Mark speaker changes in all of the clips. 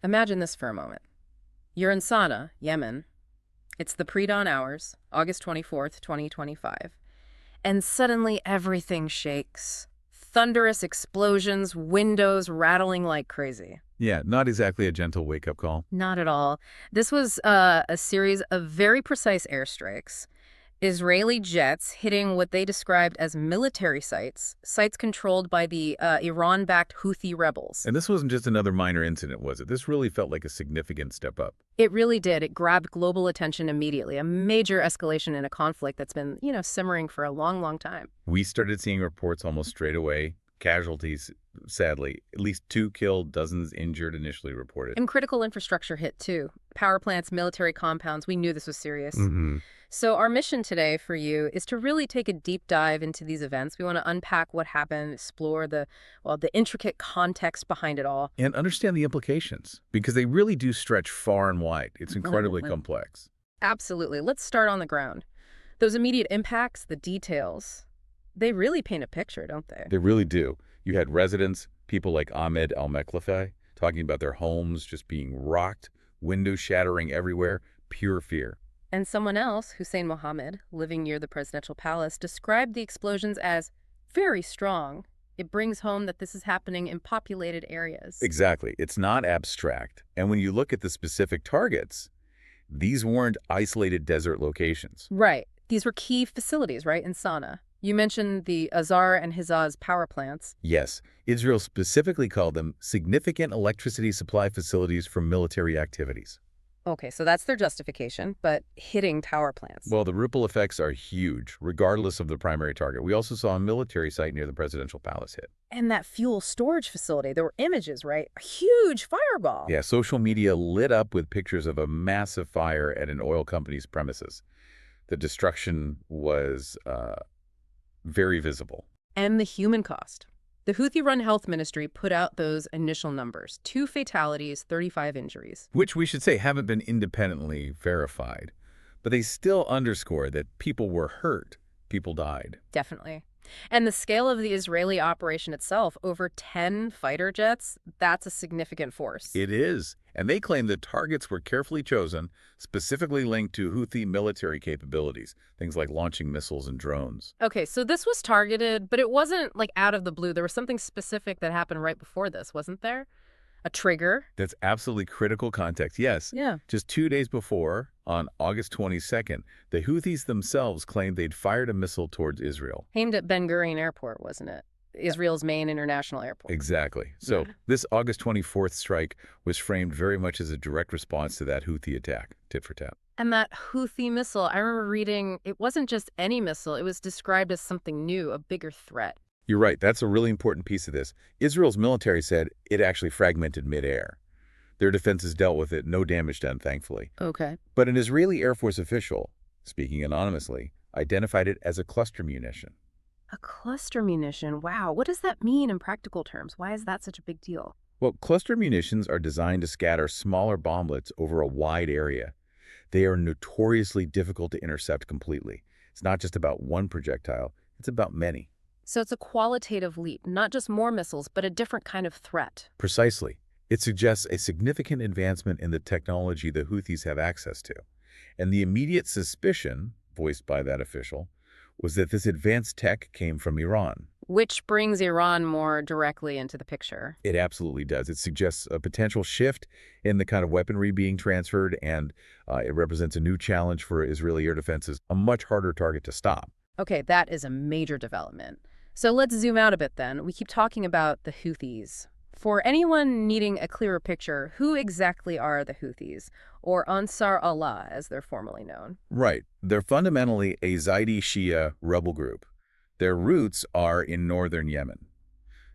Speaker 1: Imagine this for a moment. You're in Sanaa, Yemen. It's the pre-dawn hours, August 24th, 2025. And suddenly everything shakes. Thunderous explosions, windows rattling like crazy.
Speaker 2: Yeah, not exactly a gentle wake-up call.
Speaker 1: Not at all. This was a series of very precise airstrikes. Israeli jets hitting what they described as military sites, sites controlled by the Iran-backed Houthi rebels.
Speaker 2: And this wasn't just another minor incident, was it? This really felt like a significant step up.
Speaker 1: It really did. It grabbed global attention immediately, a major escalation in a conflict that's been, simmering for a long, long time.
Speaker 2: We started seeing reports almost straight away. Casualties, sadly, at least 2 killed, dozens injured initially reported.
Speaker 1: And critical infrastructure hit, too. Power plants, military compounds. We knew this was serious.
Speaker 2: Mm-hmm.
Speaker 1: So our mission today for you is to really take a deep dive into these events. We want to unpack what happened, explore the intricate context behind it all.
Speaker 2: And understand the implications, because they really do stretch far and wide. It's incredibly complex.
Speaker 1: Absolutely. Let's start on the ground. Those immediate impacts, the details, they really paint a picture, don't they?
Speaker 2: They really do. You had residents, people like Ahmed al-Meklafei, talking about their homes just being rocked, windows shattering everywhere, pure fear.
Speaker 1: And someone else, Hussein Mohammed, living near the presidential palace, described the explosions as very strong. It brings home that this is happening in populated areas.
Speaker 2: Exactly. It's not abstract. And when you look at the specific targets, these weren't isolated desert locations.
Speaker 1: Right. These were key facilities, right, in Sanaa. You mentioned the Azar and Hizaz power plants.
Speaker 2: Yes, Israel specifically called them significant electricity supply facilities for military activities.
Speaker 1: Okay, so that's their justification, but hitting power plants.
Speaker 2: Well, the ripple effects are huge, regardless of the primary target. We also saw a military site near the presidential palace hit.
Speaker 1: And that fuel storage facility, there were images, right? A huge fireball.
Speaker 2: Yeah, social media lit up with pictures of a massive fire at an oil company's premises. The destruction was very visible.
Speaker 1: And the human cost. The Houthi-run health ministry put out those initial numbers. 2 fatalities, 35 injuries.
Speaker 2: Which we should say haven't been independently verified. But they still underscore that people were hurt. People died.
Speaker 1: Definitely. And the scale of the Israeli operation itself, over 10 fighter jets, that's a significant force.
Speaker 2: It is. And they claim the targets were carefully chosen, specifically linked to Houthi military capabilities, things like launching missiles and drones.
Speaker 1: Okay, so this was targeted, but it wasn't like out of the blue. There was something specific that happened right before this, wasn't there? A trigger?
Speaker 2: That's absolutely critical context, yes.
Speaker 1: Yeah.
Speaker 2: Just 2 days before, on August 22nd, the Houthis themselves claimed they'd fired a missile towards Israel.
Speaker 1: Aimed at Ben Gurion Airport, wasn't it? Israel's main international airport.
Speaker 2: Exactly. So this August 24th strike was framed very much as a direct response to that Houthi attack, tit for tat.
Speaker 1: And that Houthi missile, I remember reading, it wasn't just any missile. It was described as something new, a bigger threat.
Speaker 2: You're right. That's a really important piece of this. Israel's military said it actually fragmented midair. Their defenses dealt with it, no damage done, thankfully.
Speaker 1: Okay.
Speaker 2: But an Israeli Air Force official, speaking anonymously, identified it as a cluster munition.
Speaker 1: A cluster munition. Wow. What does that mean in practical terms? Why is that such a big deal?
Speaker 2: Well, cluster munitions are designed to scatter smaller bomblets over a wide area. They are notoriously difficult to intercept completely. It's not just about one projectile, it's about many.
Speaker 1: So it's a qualitative leap, not just more missiles, but a different kind of threat.
Speaker 2: Precisely. It suggests a significant advancement in the technology the Houthis have access to. And the immediate suspicion, voiced by that official, was that this advanced tech came from Iran.
Speaker 1: Which brings Iran more directly into the picture.
Speaker 2: It absolutely does. It suggests a potential shift in the kind of weaponry being transferred, and it represents a new challenge for Israeli air defenses, a much harder target to stop.
Speaker 1: Okay, that is a major development. So let's zoom out a bit then. We keep talking about the Houthis. For anyone needing a clearer picture, who exactly are the Houthis, or Ansar Allah, as they're formally known?
Speaker 2: Right. They're fundamentally a Zaidi Shia rebel group. Their roots are in northern Yemen.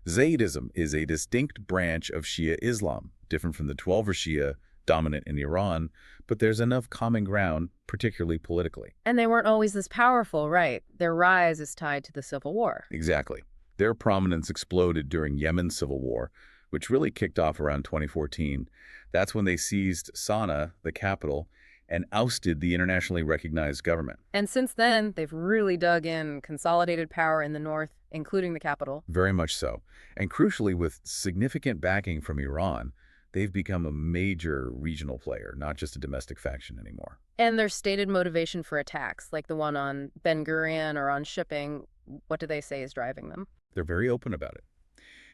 Speaker 2: Zaydism is a distinct branch of Shia Islam, different from the Twelver Shia dominant in Iran, but there's enough common ground, particularly politically.
Speaker 1: And they weren't always this powerful, right? Their rise is tied to the civil war.
Speaker 2: Exactly. Their prominence exploded during Yemen's civil war, which really kicked off around 2014. That's when they seized Sanaa, the capital, and ousted the internationally recognized government.
Speaker 1: And since then, they've really dug in, consolidated power in the north, including the capital.
Speaker 2: Very much so. And crucially, with significant backing from Iran, They've become a major regional player, not just a domestic faction anymore.
Speaker 1: And their stated motivation for attacks, like the one on Ben Gurion or on shipping, what do they say is driving them?
Speaker 2: They're very open about it.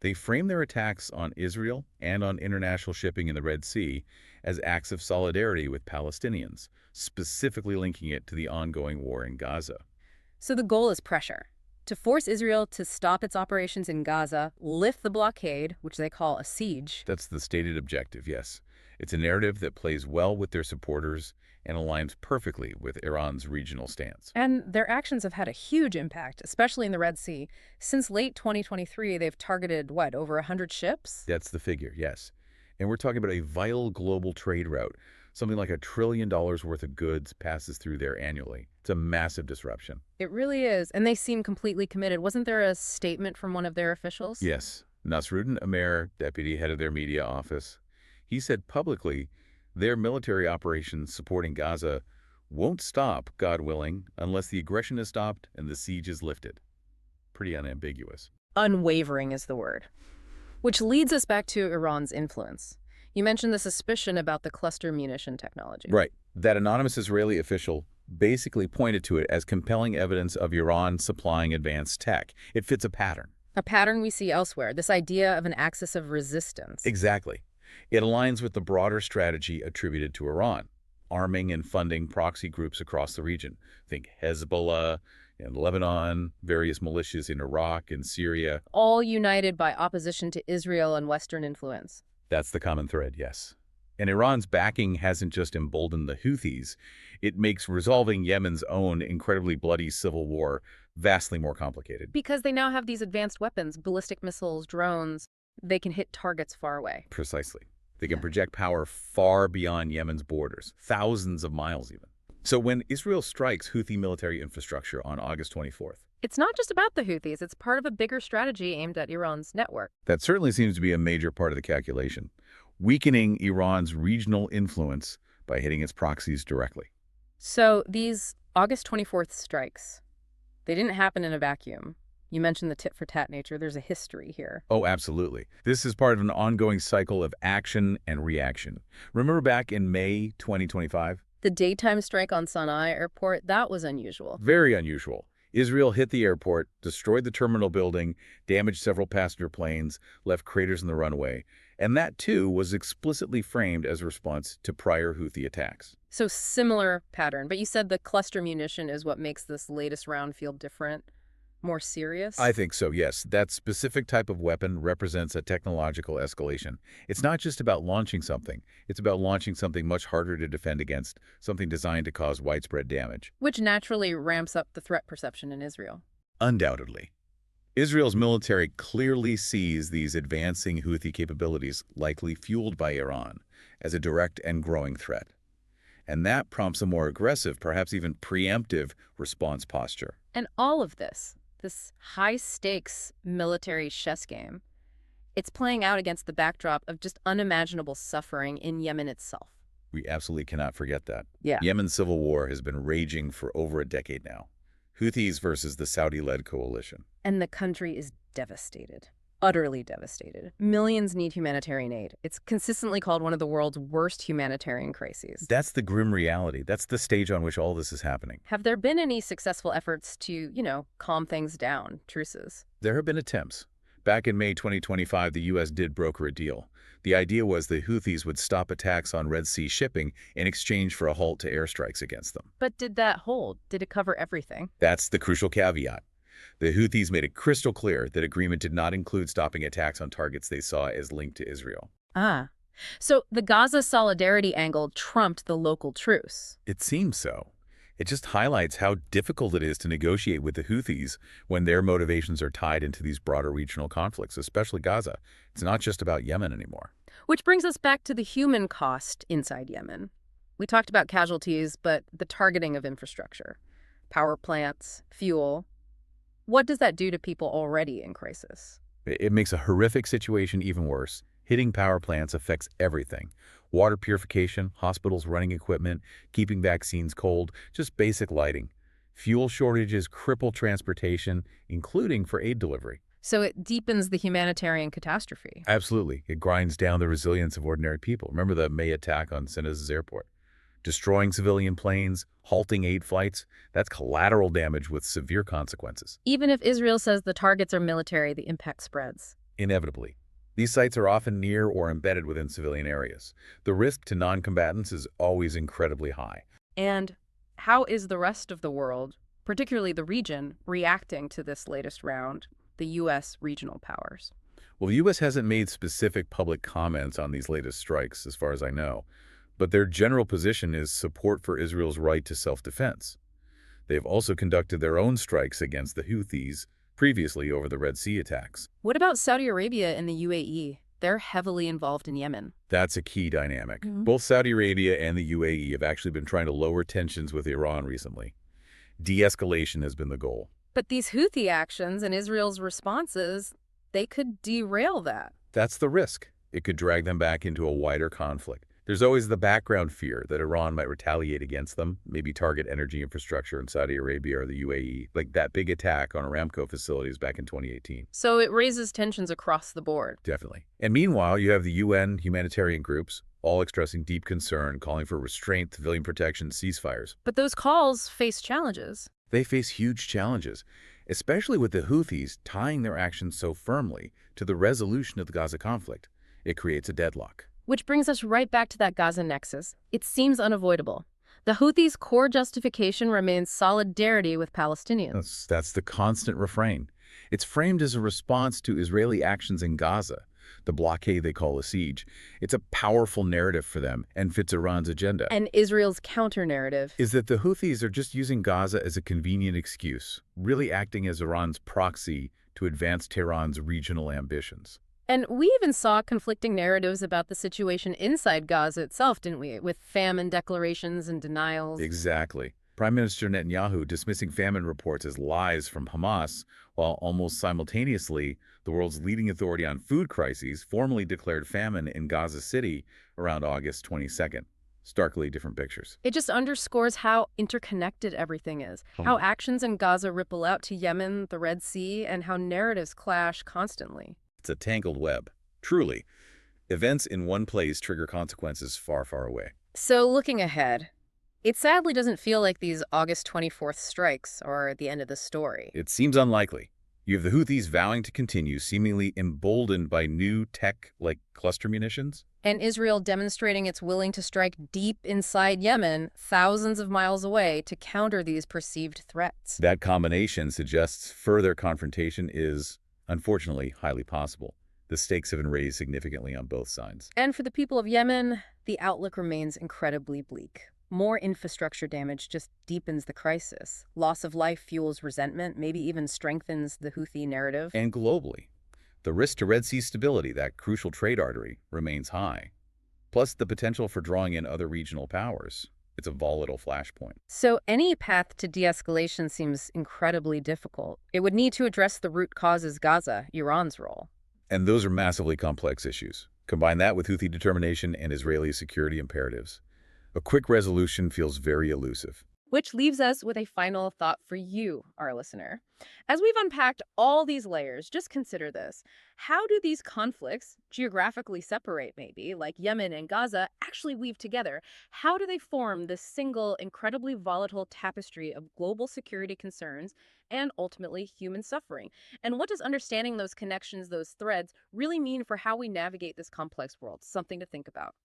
Speaker 2: They frame their attacks on Israel and on international shipping in the Red Sea as acts of solidarity with Palestinians, specifically linking it to the ongoing war in Gaza.
Speaker 1: So the goal is pressure. To force Israel to stop its operations in Gaza, lift the blockade, which they call a siege.
Speaker 2: That's the stated objective, yes. It's a narrative that plays well with their supporters and aligns perfectly with Iran's regional stance.
Speaker 1: And their actions have had a huge impact, especially in the Red Sea. Since late 2023, they've targeted, what, over 100 ships?
Speaker 2: That's the figure, yes. And we're talking about a vital global trade route. Something like $1 trillion worth of goods passes through there annually. It's a massive disruption.
Speaker 1: It really is. And they seem completely committed. Wasn't there a statement from one of their officials?
Speaker 2: Yes. Nasruddin Amer, deputy head of their media office, he said publicly their military operations supporting Gaza won't stop, God willing, unless the aggression is stopped and the siege is lifted. Pretty unambiguous.
Speaker 1: Unwavering is the word. Which leads us back to Iran's influence. You mentioned the suspicion about the cluster munition technology.
Speaker 2: Right. That anonymous Israeli official basically pointed to it as compelling evidence of Iran supplying advanced tech. It fits a pattern.
Speaker 1: A pattern we see elsewhere, this idea of an axis of resistance.
Speaker 2: Exactly. It aligns with the broader strategy attributed to Iran, arming and funding proxy groups across the region. Think Hezbollah in Lebanon, various militias in Iraq and Syria.
Speaker 1: All united by opposition to Israel and Western influence.
Speaker 2: That's the common thread, yes. And Iran's backing hasn't just emboldened the Houthis. It makes resolving Yemen's own incredibly bloody civil war vastly more complicated.
Speaker 1: Because they now have these advanced weapons, ballistic missiles, drones. They can hit targets far away.
Speaker 2: Precisely. They can project power far beyond Yemen's borders, thousands of miles even. So when Israel strikes Houthi military infrastructure on August 24th,
Speaker 1: It's not just about the Houthis. It's part of a bigger strategy aimed at Iran's network.
Speaker 2: that certainly seems to be a major part of the calculation, weakening Iran's regional influence by hitting its proxies directly.
Speaker 1: So these August 24th strikes, they didn't happen in a vacuum. You mentioned the tit-for-tat nature. There's a history here.
Speaker 2: Oh, absolutely. This is part of an ongoing cycle of action and reaction. Remember back in May 2025?
Speaker 1: The daytime strike on Sanaa airport, that was unusual.
Speaker 2: Very unusual. Israel hit the airport, destroyed the terminal building, damaged several passenger planes, left craters in the runway. And that, too, was explicitly framed as a response to prior Houthi attacks.
Speaker 1: So similar pattern. But you said the cluster munition is what makes this latest round feel different, more serious?
Speaker 2: I think so, yes. That specific type of weapon represents a technological escalation. It's not just about launching something. It's about launching something much harder to defend against, something designed to cause widespread damage.
Speaker 1: Which naturally ramps up the threat perception in Israel.
Speaker 2: Undoubtedly. Israel's military clearly sees these advancing Houthi capabilities, likely fueled by Iran, as a direct and growing threat. And that prompts a more aggressive, perhaps even preemptive, response posture.
Speaker 1: And all of this high-stakes military chess game, it's playing out against the backdrop of just unimaginable suffering in Yemen itself.
Speaker 2: We absolutely cannot forget that.
Speaker 1: Yeah.
Speaker 2: Yemen's civil war has been raging for over a decade now. Houthis versus the Saudi-led coalition.
Speaker 1: And the country is devastated. Utterly devastated. Millions need humanitarian aid. It's consistently called one of the world's worst humanitarian crises.
Speaker 2: That's the grim reality. That's the stage on which all this is happening.
Speaker 1: Have there been any successful efforts to, calm things down, truces?
Speaker 2: There have been attempts. Back in May 2025, the U.S. did broker a deal. The idea was the Houthis would stop attacks on Red Sea shipping in exchange for a halt to airstrikes against them.
Speaker 1: But did that hold? Did it cover everything?
Speaker 2: That's the crucial caveat. The Houthis made it crystal clear that agreement did not include stopping attacks on targets they saw as linked to Israel.
Speaker 1: So the Gaza solidarity angle trumped the local truce.
Speaker 2: It seems so. It just highlights how difficult it is to negotiate with the Houthis when their motivations are tied into these broader regional conflicts, especially Gaza. It's not just about Yemen anymore.
Speaker 1: Which brings us back to the human cost inside Yemen. We talked about casualties, but the targeting of infrastructure, power plants, fuel. What does that do to people already in crisis?
Speaker 2: It makes a horrific situation even worse. Hitting power plants affects everything. Water purification, hospitals running equipment, keeping vaccines cold, just basic lighting. Fuel shortages cripple transportation, including for aid delivery.
Speaker 1: So it deepens the humanitarian catastrophe.
Speaker 2: Absolutely. It grinds down the resilience of ordinary people. Remember the May attack on Sanaa's airport? Destroying civilian planes, halting aid flights, that's collateral damage with severe consequences.
Speaker 1: Even if Israel says the targets are military, the impact spreads.
Speaker 2: Inevitably. These sites are often near or embedded within civilian areas. The risk to non-combatants is always incredibly high.
Speaker 1: And how is the rest of the world, particularly the region, reacting to this latest round, the U.S. regional powers?
Speaker 2: Well, the U.S. hasn't made specific public comments on these latest strikes, as far as I know, but their general position is support for Israel's right to self-defense. They've also conducted their own strikes against the Houthis previously over the Red Sea attacks.
Speaker 1: What about Saudi Arabia and the UAE? They're heavily involved in Yemen.
Speaker 2: That's a key dynamic.
Speaker 1: Mhm.
Speaker 2: Both Saudi Arabia and the UAE have actually been trying to lower tensions with Iran recently. De-escalation has been the goal.
Speaker 1: But these Houthi actions and Israel's responses, they could derail that.
Speaker 2: That's the risk. It could drag them back into a wider conflict. There's always the background fear that Iran might retaliate against them, maybe target energy infrastructure in Saudi Arabia or the UAE, like that big attack on Aramco facilities back in 2018.
Speaker 1: So it raises tensions across the board.
Speaker 2: Definitely. And meanwhile, you have the UN humanitarian groups, all expressing deep concern, calling for restraint, civilian protection, ceasefires.
Speaker 1: But those calls face challenges.
Speaker 2: They face huge challenges, especially with the Houthis tying their actions so firmly to the resolution of the Gaza conflict. It creates a deadlock.
Speaker 1: Which brings us right back to that Gaza nexus. It seems unavoidable. The Houthis' core justification remains solidarity with Palestinians.
Speaker 2: That's the constant refrain. It's framed as a response to Israeli actions in Gaza, the blockade they call a siege. It's a powerful narrative for them and fits Iran's agenda.
Speaker 1: And Israel's counter-narrative
Speaker 2: Is that the Houthis are just using Gaza as a convenient excuse, really acting as Iran's proxy to advance Tehran's regional ambitions.
Speaker 1: And we even saw conflicting narratives about the situation inside Gaza itself, didn't we? With famine declarations and denials.
Speaker 2: Exactly. Prime Minister Netanyahu dismissing famine reports as lies from Hamas, while almost simultaneously, the world's leading authority on food crises formally declared famine in Gaza City around August 22nd. Starkly different pictures.
Speaker 1: It just underscores how interconnected everything is, how actions in Gaza ripple out to Yemen, the Red Sea, and how narratives clash constantly.
Speaker 2: It's a tangled web. Truly, events in one place trigger consequences far, far away.
Speaker 1: So looking ahead, it sadly doesn't feel like these August 24th strikes are the end of the story.
Speaker 2: It seems unlikely. You have the Houthis vowing to continue, seemingly emboldened by new tech like cluster munitions.
Speaker 1: And Israel demonstrating it's willing to strike deep inside Yemen, thousands of miles away, to counter these perceived threats.
Speaker 2: That combination suggests further confrontation is, unfortunately, highly possible. The stakes have been raised significantly on both sides.
Speaker 1: And for the people of Yemen, the outlook remains incredibly bleak. More infrastructure damage just deepens the crisis. Loss of life fuels resentment, maybe even strengthens the Houthi narrative.
Speaker 2: And globally, the risk to Red Sea stability, that crucial trade artery, remains high. Plus the potential for drawing in other regional powers. It's a volatile flashpoint.
Speaker 1: So any path to de-escalation seems incredibly difficult. It would need to address the root causes: Gaza, Iran's role.
Speaker 2: And those are massively complex issues. Combine that with Houthi determination and Israeli security imperatives. A quick resolution feels very elusive.
Speaker 1: Which leaves us with a final thought for you, our listener. As we've unpacked all these layers, just consider this. How do these conflicts, geographically separate maybe, like Yemen and Gaza, actually weave together? How do they form this single, incredibly volatile tapestry of global security concerns and ultimately human suffering? And what does understanding those connections, those threads, really mean for how we navigate this complex world? Something to think about.